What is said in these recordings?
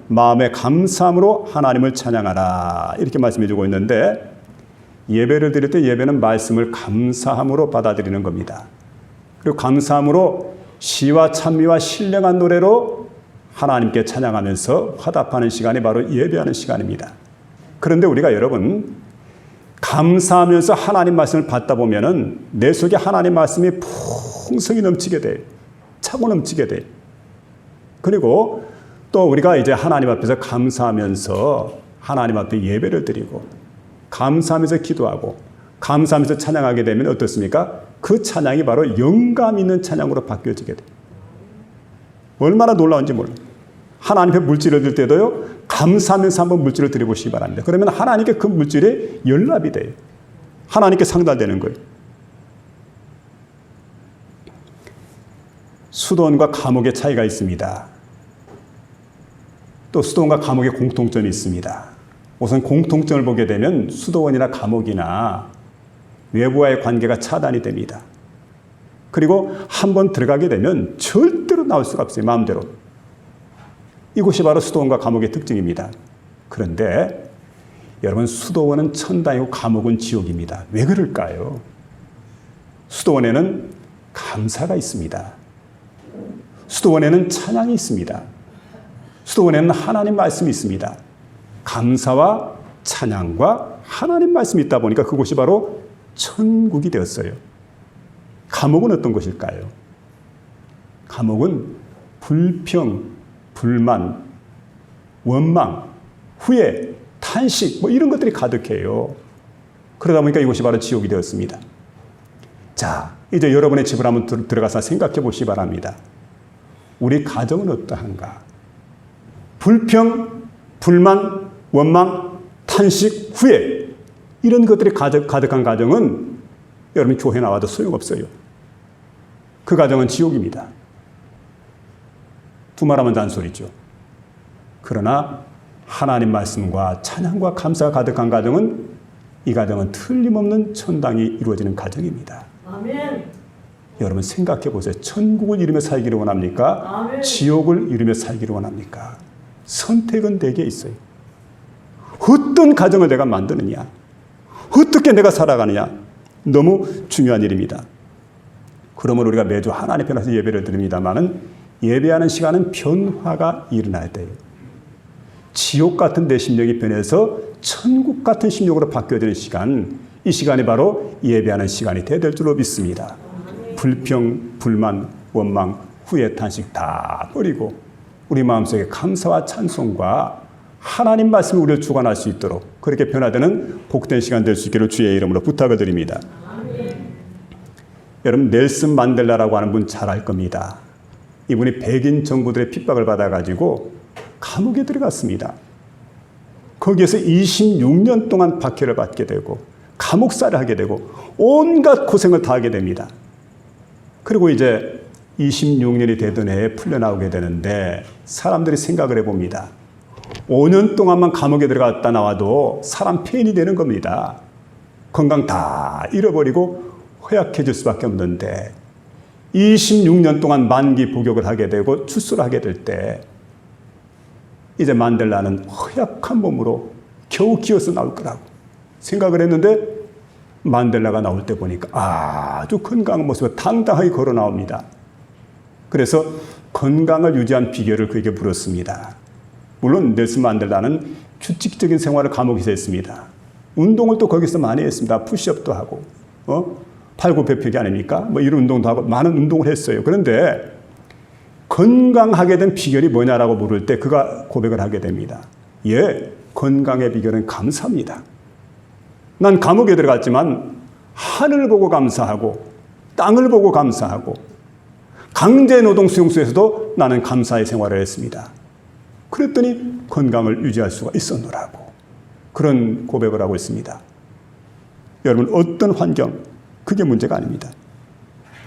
마음의 감사함으로 하나님을 찬양하라 이렇게 말씀해 주고 있는데, 예배를 드릴 때 예배는 말씀을 감사함으로 받아들이는 겁니다. 그리고 감사함으로 시와 찬미와 신령한 노래로 하나님께 찬양하면서 화답하는 시간이 바로 예배하는 시간입니다. 그런데 우리가 여러분, 감사하면서 하나님 말씀을 받다 보면은 내 속에 하나님 말씀이 풍성히 넘치게 돼요. 차고 넘치게 돼요. 그리고 또 우리가 이제 하나님 앞에서 감사하면서 하나님 앞에 예배를 드리고 감사하면서 기도하고 감사하면서 찬양하게 되면 어떻습니까? 그 찬양이 바로 영감 있는 찬양으로 바뀌어지게 돼요. 얼마나 놀라운지 몰라요. 하나님 앞에 물질을 드릴 때도요, 감사하면서 한번 물질을 드려보시기 바랍니다. 그러면 하나님께 그 물질이 연락이 돼요. 하나님께 상달되는 거예요. 수도원과 감옥의 차이가 있습니다. 또 수도원과 감옥의 공통점이 있습니다. 우선 공통점을 보게 되면 수도원이나 감옥이나 외부와의 관계가 차단이 됩니다. 그리고 한번 들어가게 되면 절대로 나올 수가 없어요. 마음대로. 이곳이 바로 수도원과 감옥의 특징입니다. 그런데 여러분, 수도원은 천당이고 감옥은 지옥입니다. 왜 그럴까요? 수도원에는 감사가 있습니다. 수도원에는 찬양이 있습니다. 수도원에는 하나님 말씀이 있습니다. 감사와 찬양과 하나님 말씀이 있다 보니까 그곳이 바로 천국이 되었어요. 감옥은 어떤 곳일까요? 감옥은 불평, 불만, 원망, 후회, 탄식 이런 것들이 가득해요. 그러다 보니까 이곳이 바로 지옥이 되었습니다. 자, 이제 여러분의 집을 한번 들어가서 생각해 보시기 바랍니다. 우리 가정은 어떠한가? 불평, 불만, 원망, 탄식, 후회 이런 것들이 가득한 가정은 여러분 교회 나와도 소용없어요. 그 가정은 지옥입니다. 두말하면 잔소리죠. 그러나 하나님 말씀과 찬양과 감사가 가득한 가정은, 이 가정은 틀림없는 천당이 이루어지는 가정입니다. 아멘. 여러분 생각해 보세요. 천국을 이루며 살기를 원합니까? 아멘. 지옥을 이루며 살기를 원합니까? 선택은 내게 있어요. 어떤 가정을 내가 만드느냐, 어떻게 내가 살아가느냐, 너무 중요한 일입니다. 그러므로 우리가 매주 하나님 앞에 나서 예배를 드립니다만은 예배하는 시간은 변화가 일어나야 돼요. 지옥 같은 내 심령이 변해서 천국 같은 심령으로 바뀌어지는 시간, 이 시간이 바로 예배하는 시간이 되어야 될 줄로 믿습니다. 불평, 불만, 원망, 후회, 탄식 다 버리고 우리 마음속에 감사와 찬송과 하나님 말씀이 우리를 주관할 수 있도록 그렇게 변화되는 복된 시간 될 수 있기를 주의 이름으로 부탁을 드립니다. 여러분, 넬슨 만델라라고 하는 분 잘 알 겁니다. 이분이 백인 정부들의 핍박을 받아가지고 감옥에 들어갔습니다. 거기에서 26년 동안 박해를 받게 되고 감옥살이를 하게 되고 온갖 고생을 다 하게 됩니다. 그리고 이제 26년이 되던 해에 풀려나오게 되는데 사람들이 생각을 해봅니다. 5년 동안만 감옥에 들어갔다 나와도 사람 폐인이 되는 겁니다. 건강 다 잃어버리고 허약해질 수밖에 없는데 26년 동안 만기 복역을 하게 되고 출소를 하게 될 때 이제 만델라는 허약한 몸으로 겨우 기어서 나올 거라고 생각을 했는데 만델라가 나올 때 보니까 아주 건강한 모습으로 당당하게 걸어 나옵니다. 그래서 건강을 유지한 비결을 그에게 물었습니다. 물론 넬슨 만델라는 규칙적인 생활을 감옥에서 했습니다. 운동을 또 거기서 많이 했습니다. 푸시업도 하고 팔굽혀펴기 아닙니까? 이런 운동도 하고 많은 운동을 했어요. 그런데 건강하게 된 비결이 뭐냐라고 물을 때 그가 고백을 하게 됩니다. 예, 건강의 비결은 감사입니다. 난 감옥에 들어갔지만 하늘을 보고 감사하고 땅을 보고 감사하고 강제노동 수용소에서도 나는 감사의 생활을 했습니다. 그랬더니 건강을 유지할 수가 있었노라고 그런 고백을 하고 있습니다. 여러분, 어떤 환경, 그게 문제가 아닙니다.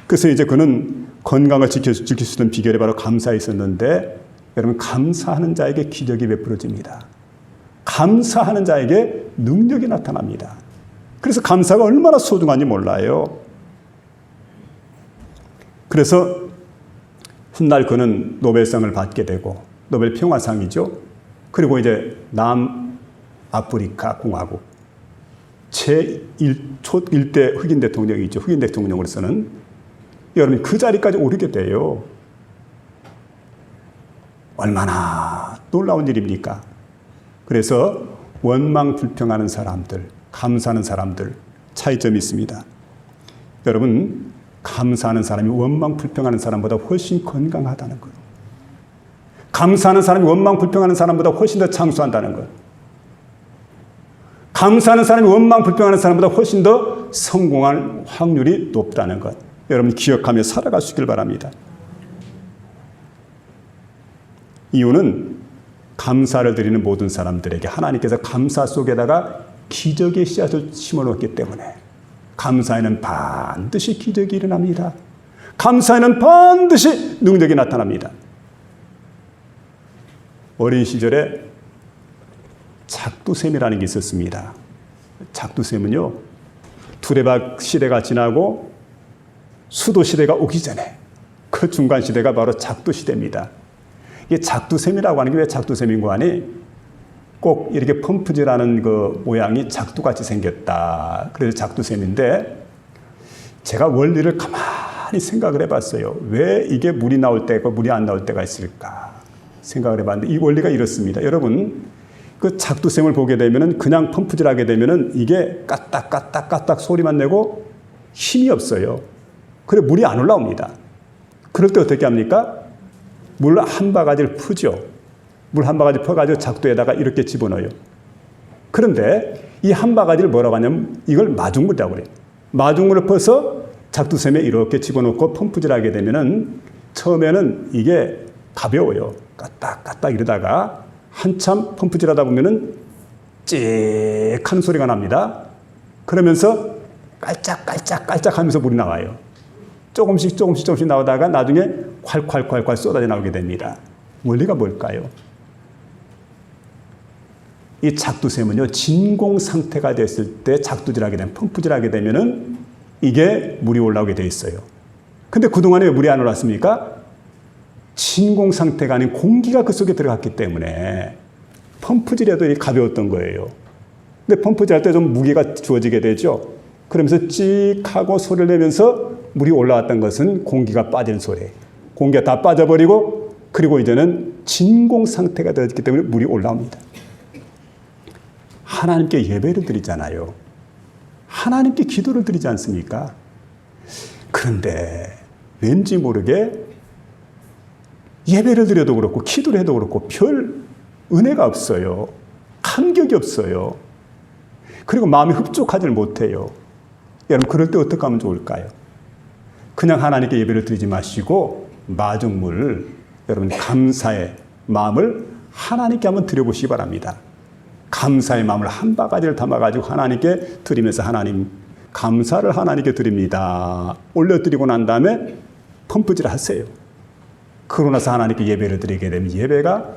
그래서 이제 그는 건강을 지킬 수 있는 비결이 바로 감사에 있었는데, 여러분, 감사하는 자에게 기적이 베풀어집니다. 감사하는 자에게 능력이 나타납니다. 그래서 감사가 얼마나 소중한지 몰라요. 그래서 훗날 그는 노벨상을 받게 되고 노벨 평화상이죠. 그리고 이제 남아프리카 공화국 제1대 흑인 대통령이죠. 흑인 대통령으로서는 여러분 그 자리까지 오르게 돼요. 얼마나 놀라운 일입니까? 그래서 원망 불평하는 사람들, 감사하는 사람들 차이점이 있습니다. 여러분 감사하는 사람이 원망 불평하는 사람보다 훨씬 건강하다는 것. 감사하는 사람이 원망 불평하는 사람보다 훨씬 더 장수한다는 것. 감사하는 사람이 원망 불평하는 사람보다 훨씬 더 성공할 확률이 높다는 것. 여러분 기억하며 살아가시길 바랍니다. 이유는 감사를 드리는 모든 사람들에게 하나님께서 감사 속에다가 기적의 씨앗을 심어놓았기 때문에 감사에는 반드시 기적이 일어납니다. 감사에는 반드시 능력이 나타납니다. 어린 시절에 작두샘이라는 게 있었습니다. 작두샘은요, 두레박 시대가 지나고 수도 시대가 오기 전에 그 중간 시대가 바로 작두 시대입니다. 이게 작두샘이라고 하는 게 왜 작두샘인고 하니 꼭 이렇게 펌프질하는 그 모양이 작두같이 생겼다. 그래서 작두샘인데 제가 원리를 가만히 생각을 해봤어요. 왜 이게 물이 나올 때가 물이 안 나올 때가 있을까 생각을 해봤는데 이 원리가 이렇습니다. 여러분 그 작두샘을 보게 되면은 그냥 펌프질하게 되면은 이게 까딱까딱까딱 소리만 내고 힘이 없어요. 그래 물이 안 올라옵니다. 그럴 때 어떻게 합니까? 물 한 바가지를 푸죠. 물 한 바가지 퍼가지고 작두에다가 이렇게 집어넣어요. 그런데 이 한 바가지를 뭐라고 하냐면 이걸 마중물이라고 그래요. 마중물을 퍼서 작두샘에 이렇게 집어넣고 펌프질하게 되면은 처음에는 이게 가벼워요. 까딱까딱 이러다가 한참 펌프질하다 보면은 찌익 하는 소리가 납니다. 그러면서 깔짝깔짝깔짝 하면서 물이 나와요. 조금씩 나오다가 나중에 콸콸콸콸 쏟아져 나오게 됩니다. 원리가 뭘까요? 이 작두샘은요, 진공 상태가 됐을 때 작두질하게 되면, 펌프질하게 되면은 이게 물이 올라오게 돼 있어요. 근데 그동안에 왜 물이 안 올랐습니까? 진공 상태가 아닌 공기가 그 속에 들어갔기 때문에 펌프질해도 가벼웠던 거예요. 근데 펌프질 할 때 좀 무게가 주어지게 되죠. 그러면서 찍 하고 소리를 내면서 물이 올라왔던 것은 공기가 빠진 소리. 공기가 다 빠져버리고 그리고 이제는 진공 상태가 되었기 때문에 물이 올라옵니다. 하나님께 예배를 드리잖아요. 하나님께 기도를 드리지 않습니까? 그런데 왠지 모르게 예배를 드려도 그렇고 기도를 해도 그렇고 별 은혜가 없어요. 감격이 없어요. 그리고 마음이 흡족하지 못해요. 여러분 그럴 때 어떻게 하면 좋을까요? 그냥 하나님께 예배를 드리지 마시고 마중물을 여러분 감사의 마음을 하나님께 한번 드려보시기 바랍니다. 감사의 마음을 한 바가지를 담아가지고 하나님께 드리면서 하나님 감사를 하나님께 드립니다. 올려드리고 난 다음에 펌프질 하세요. 그러고 나서 하나님께 예배를 드리게 되면 예배가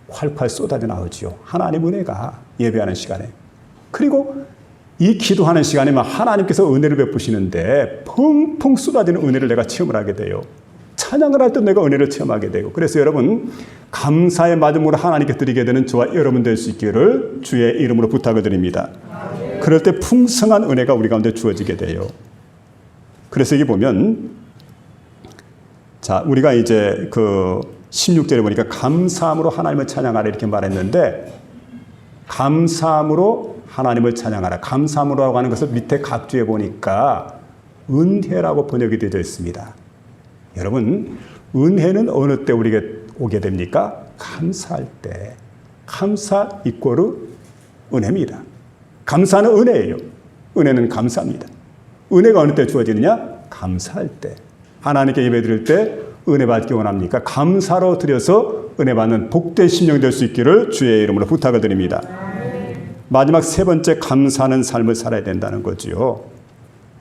활활 쏟아져 나오죠. 하나님 은혜가 예배하는 시간에. 그리고 이 기도하는 시간에 하나님께서 은혜를 베푸시는데 펑펑 쏟아지는 은혜를 내가 체험을 하게 돼요. 찬양을 할 때 내가 은혜를 체험하게 되고 그래서 여러분 감사의 마중물을 하나님께 드리게 되는 저와 여러분 될 수 있기를 주의 이름으로 부탁을 드립니다. 그럴 때 풍성한 은혜가 우리 가운데 주어지게 돼요. 그래서 여기 보면 자 우리가 이제 그 16절에 보니까 감사함으로 하나님을 찬양하라 이렇게 말했는데 감사함으로 하나님을 찬양하라. 감사함으로 하는 것을 밑에 각주에 보니까 은혜라고 번역이 되어 있습니다. 여러분 은혜는 어느 때 우리에게 오게 됩니까? 감사할 때. 감사 이꼬르 은혜입니다. 감사는 은혜예요. 은혜는 감사입니다. 은혜가 어느 때 주어지느냐? 감사할 때. 하나님께 예배 드릴 때 은혜 받기 원합니까? 감사로 드려서 은혜 받는 복된 심령 될 수 있기를 주의 이름으로 부탁을 드립니다. 마지막 세 번째 감사하는 삶을 살아야 된다는 거지요.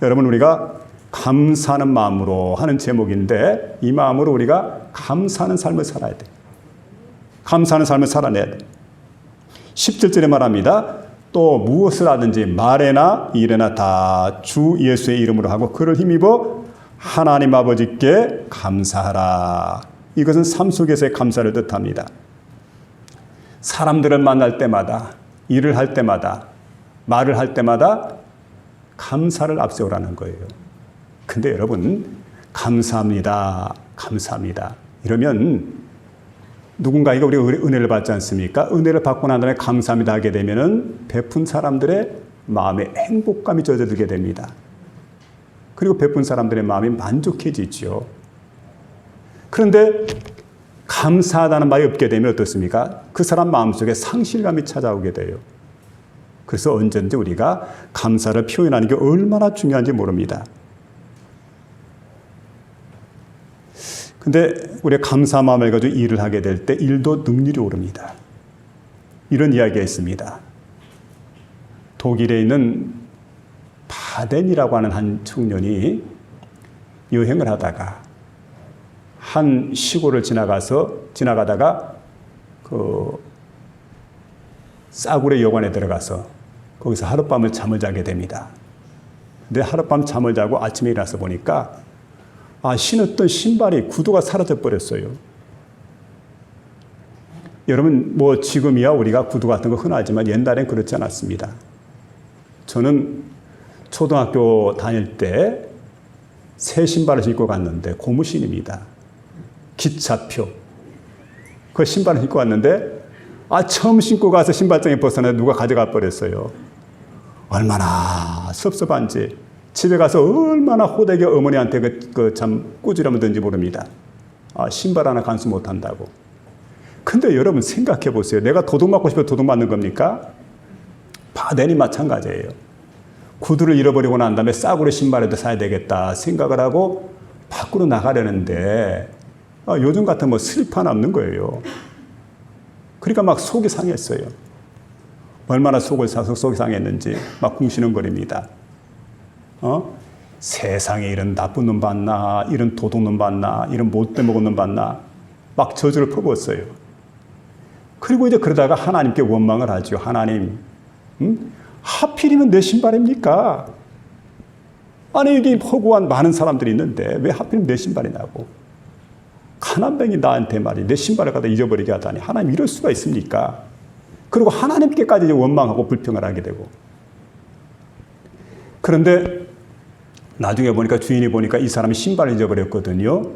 여러분 우리가 감사하는 마음으로 하는 제목인데 이 마음으로 우리가 감사하는 삶을 살아야 돼. 감사하는 삶을 살아내야 돼. 17절에 말합니다. 또 무엇을 하든지 말에나 일에나 다 주 예수의 이름으로 하고 그를 힘입어 하나님 아버지께 감사하라. 이것은 삶 속에서의 감사를 뜻합니다. 사람들을 만날 때마다, 일을 할 때마다, 말을 할 때마다 감사를 앞세우라는 거예요. 근데 여러분, 감사합니다, 감사합니다 이러면 누군가에게 우리가 은혜를 받지 않습니까? 은혜를 받고 난 다음에 감사합니다 하게 되면은 베푼 사람들의 마음에 행복감이 젖어들게 됩니다. 그리고 베푼 사람들의 마음이 만족해지죠. 그런데 감사하다는 말이 없게 되면 어떻습니까? 그 사람 마음속에 상실감이 찾아오게 돼요. 그래서 언제든지 우리가 감사를 표현하는 게 얼마나 중요한지 모릅니다. 근데 우리가 감사 마음을 가지고 일을 하게 될 때 일도 능률이 오릅니다. 이런 이야기가 있습니다. 독일에 있는 바덴이라고 하는 한 청년이 여행을 하다가 한 시골을 지나가다가 그 싸구려 여관에 들어가서 거기서 하룻밤을 잠을 자게 됩니다. 근데 하룻밤 잠을 자고 아침에 일어나서 보니까 신었던 신발이 구두가 사라져 버렸어요. 여러분, 뭐 지금이야 우리가 구두 같은 거 흔하지만 옛날엔 그렇지 않았습니다. 저는 초등학교 다닐 때 새 신발을 신고 갔는데 고무신입니다. 기차표. 그 신발을 신고 왔는데 처음 신고 가서 신발장에 벗어나 누가 가져가 버렸어요. 얼마나 섭섭한지 집에 가서 얼마나 호되게 어머니한테 참 꾸지람을 모릅니다. 신발 하나 간수 못한다고. 근데 여러분 생각해 보세요. 내가 도둑 맞고 싶어 도둑 맞는 겁니까? 바덴이 마찬가지예요. 구두를 잃어버리고 난 다음에 싸구려 신발에도 사야 되겠다 생각을 하고 밖으로 나가려는데 요즘 같은 뭐 슬리퍼 하나 없는 거예요. 그러니까 막 속이 상했어요. 얼마나 속을 사서 속이 상했는지 막 궁시렁거립니다. 세상에 이런 나쁜 놈 봤나, 이런 도둑놈 봤나, 이런 못돼 먹은 놈 봤나, 막 저주를 퍼부었어요. 그리고 이제 그러다가 하나님께 원망을 하죠. 하나님, 하필이면 내 신발입니까? 아니 여기 허구한 많은 사람들이 있는데 왜 하필이면 내 신발이냐고. 가난뱅이 나한테 말이 내 신발을 갖다 잊어버리게 하다니 하나님 이럴 수가 있습니까? 그리고 하나님께까지 이제 원망하고 불평을 하게 되고. 그런데 나중에 보니까 주인이 보니까 이 사람이 신발을 잊어버렸거든요.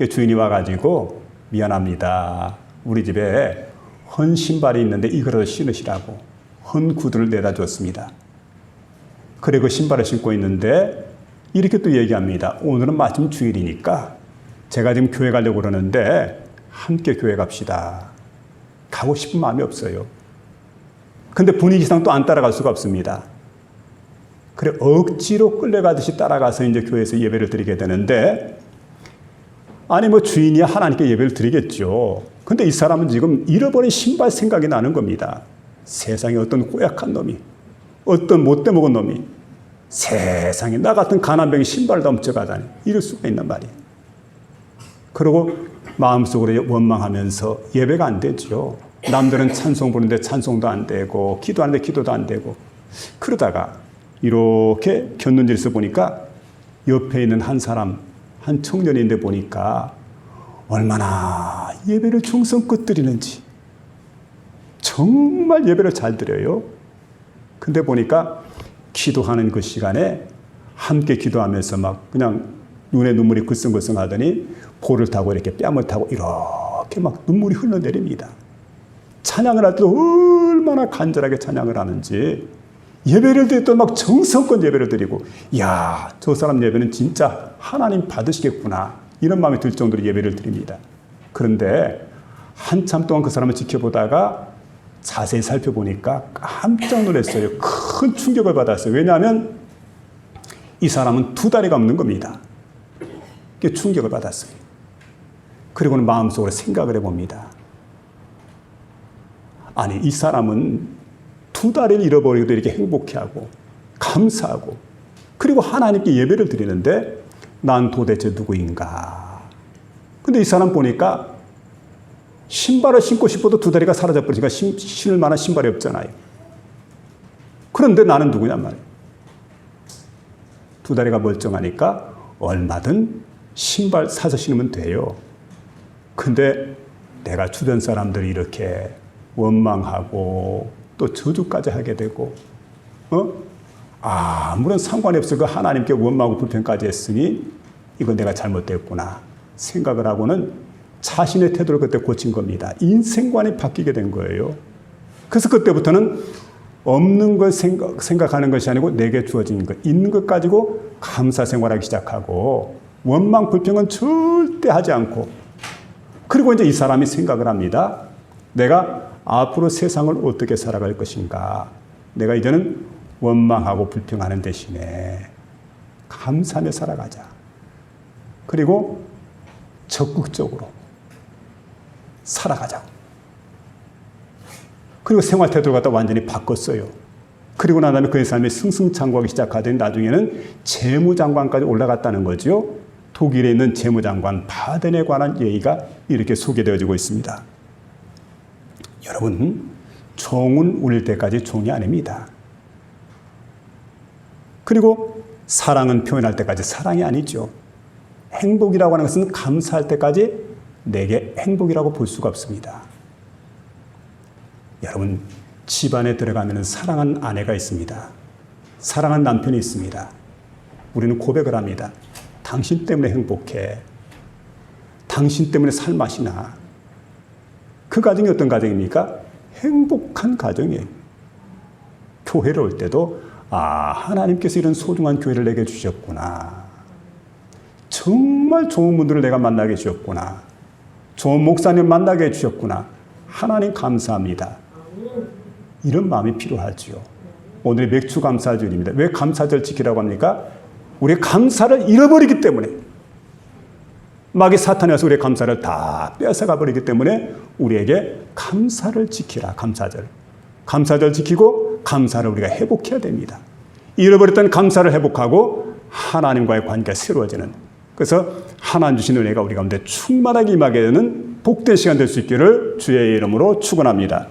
주인이 와가지고 미안합니다. 우리 집에 헌 신발이 있는데 이거라도 신으시라고 헌 구두를 내다 줬습니다. 그리고 신발을 신고 있는데 이렇게 또 얘기합니다. 오늘은 마침 주일이니까 제가 지금 교회 가려고 그러는데 함께 교회 갑시다. 가고 싶은 마음이 없어요. 근데 분위기상 또 안 따라갈 수가 없습니다. 그래 억지로 끌려가듯이 따라가서 이제 교회에서 예배를 드리게 되는데 아니 뭐 주인이야 하나님께 예배를 드리겠죠. 근데 이 사람은 지금 잃어버린 신발 생각이 나는 겁니다. 세상에 어떤 꼬약한 놈이, 어떤 못돼 먹은 놈이 세상에 나 같은 가난뱅이 신발을 훔쳐가다니 이럴 수가 있단 말이에요. 그리고 마음속으로 원망하면서 예배가 안 되죠. 남들은 찬송 부르는데 찬송도 안 되고 기도하는데 기도도 안 되고 그러다가 이렇게 곁눈질해서 보니까 옆에 있는 한 사람, 한 청년인데 보니까 얼마나 예배를 정성껏 드리는지 정말 예배를 잘 드려요. 근데 보니까 기도하는 그 시간에 함께 기도하면서 막 그냥 눈에 눈물이 글썽글썽 하더니 볼을 타고 이렇게 뺨을 타고 이렇게 막 눈물이 흘러내립니다. 찬양을 할 때도 얼마나 간절하게 찬양을 하는지 예배를 드릴 때 막 정성껏 예배를 드리고 이야 저 사람 예배는 진짜 하나님 받으시겠구나 이런 마음이 들 정도로 예배를 드립니다. 그런데 한참 동안 그 사람을 지켜보다가 자세히 살펴보니까 깜짝 놀랐어요. 큰 충격을 받았어요. 왜냐하면 이 사람은 두 다리가 없는 겁니다. 그게 충격을 받았어요. 그리고는 마음속으로 생각을 해봅니다. 아니 이 사람은 두 다리를 잃어버리고도 이렇게 행복해하고 감사하고 그리고 하나님께 예배를 드리는데 난 도대체 누구인가. 근데 이 사람 보니까 신발을 신고 싶어도 두 다리가 사라져버리니까 신을 만한 신발이 없잖아요. 그런데 나는 누구냔 말이에요. 두 다리가 멀쩡하니까 얼마든 신발 사서 신으면 돼요. 근데 내가 주변 사람들이 이렇게 원망하고 또 저주까지 하게 되고, 아무런 상관이 없어 그 하나님께 원망하고 불평까지 했으니 이건 내가 잘못됐구나 생각을 하고는 자신의 태도를 그때 고친 겁니다. 인생관이 바뀌게 된 거예요. 그래서 그때부터는 없는 걸 생각하는 것이 아니고 내게 주어진 것, 있는 것 가지고 감사 생활하기 시작하고 원망 불평은 절대 하지 않고, 그리고 이제 이 사람이 생각을 합니다. 내가 앞으로 세상을 어떻게 살아갈 것인가. 내가 이제는 원망하고 불평하는 대신에 감사하며 살아가자. 그리고 적극적으로 살아가자고. 그리고 생활 태도를 갖다 완전히 바꿨어요. 그리고 난 다음에 그 사람이 승승장구하기 시작하더니 나중에는 재무장관까지 올라갔다는 거죠. 독일에 있는 재무장관 바덴에 관한 얘기가 이렇게 소개되어지고 있습니다. 여러분, 종은 울릴 때까지 종이 아닙니다. 그리고 사랑은 표현할 때까지 사랑이 아니죠. 행복이라고 하는 것은 감사할 때까지 내게 행복이라고 볼 수가 없습니다. 여러분, 집안에 들어가면 사랑하는 아내가 있습니다. 사랑하는 남편이 있습니다. 우리는 고백을 합니다. 당신 때문에 행복해. 당신 때문에 살맛이 나. 그 가정이 어떤 가정입니까? 행복한 가정이에요. 교회를 올 때도 하나님께서 이런 소중한 교회를 내게 주셨구나. 정말 좋은 분들을 내가 만나게 해주셨구나. 좋은 목사님 만나게 해주셨구나. 하나님 감사합니다. 이런 마음이 필요하지요. 오늘이 맥주 감사절입니다. 왜 감사절 지키라고 합니까? 우리의 감사를 잃어버리기 때문에, 마귀 사탄이 와서 우리의 감사를 다 뺏어가 버리기 때문에 우리에게 감사를 지키라. 감사절 지키고 감사를 우리가 회복해야 됩니다. 잃어버렸던 감사를 회복하고 하나님과의 관계가 새로워지는, 그래서 하나님 주신 은혜가 우리 가운데 충만하게 임하게 되는 복된 시간 될 수 있기를 주의 이름으로 축원합니다.